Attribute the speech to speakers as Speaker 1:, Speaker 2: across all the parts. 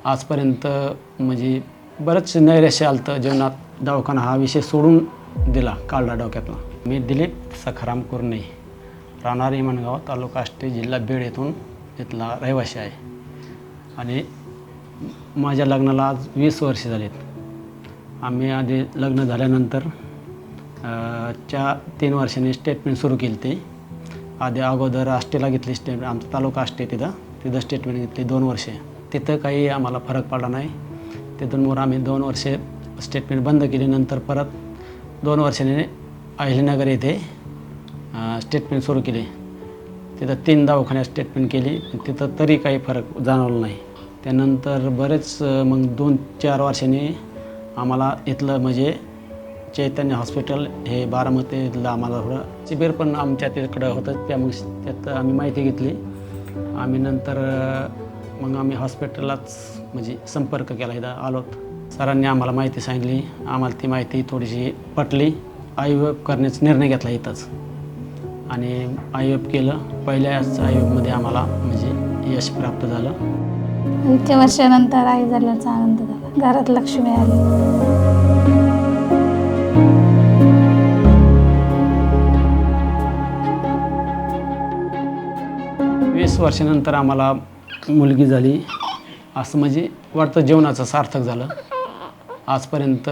Speaker 1: आजपर्यंत म्हणजे बरंच नैराश्य आलं होतं जीवनात. दवाखाना हा विषय सोडून दिला, काढला डोक्यातला. मी दिलीप सखाराम कुरणे, राहणार इमनगाव, तालुका आष्टी, जिल्हा बीड येथून इथला रहिवासी आहे. आणि माझ्या लग्नाला आज 20 वर्ष झालीत. आम्ही आधी लग्न झाल्यानंतर 3 वर्षांनी स्टेटमेंट सुरू केली. ती आधी अगोदर आष्टीला घेतली स्टेटमेंट, आमचा तालुका आष्टी तिथं स्टेटमेंट घेतली 2 वर्षे. तिथं काही आम्हाला फरक पडला नाही. तिथून मग आम्ही 2 वर्षे स्टेटमेंट बंद केली. नंतर परत 2 वर्षांनी अहिल्यानगर येथे स्टेटमेंट सुरू केली. तिथं 3 दवाखान्यात स्टेटमेंट केली, तिथं तरी काही फरक जाणवला नाही. त्यानंतर बरेच मग 2-4 वर्षांनी आम्हाला इथलं म्हणजे चैतन्य हॉस्पिटल हे बारामती इथलं आम्हाला थोडं शिबिर पण आमच्या तिकडं होतं. त्यामुळे त्यात आम्ही माहिती घेतली. आम्ही नंतर मग आम्ही हॉस्पिटललाच म्हणजे संपर्क केला, इथं आलोत. सरांनी आम्हाला माहिती सांगितली. आम्हाला ती माहिती थोडीशी पटली. IVF करण्याचा निर्णय घेतला इथंच आणि IVF केलं. पहिल्याच IVFमध्ये आम्हाला म्हणजे यश प्राप्त झालं.
Speaker 2: इतक्या वर्षानंतर आई झाल्याचा आनंद झाला. घरात लक्ष्मी आली.
Speaker 1: 20 वर्षानंतर आम्हाला मुलगी झाली, असं म्हणजे वाटतं जीवनाचं सार्थक झालं. आजपर्यंत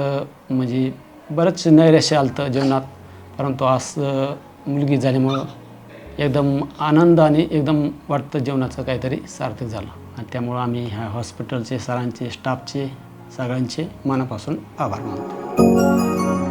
Speaker 1: म्हणजे बरंच नैराश्य आलं होतं जीवनात, परंतु आज मुलगी झाल्यामुळं एकदम आनंद आणि एकदम वाटतं जीवनाचं काहीतरी सार्थक झालं. आणि त्यामुळं आम्ही ह्या हॉस्पिटलचे, सरांचे, स्टाफचे, सगळ्यांचे मनापासून आभार मानतो.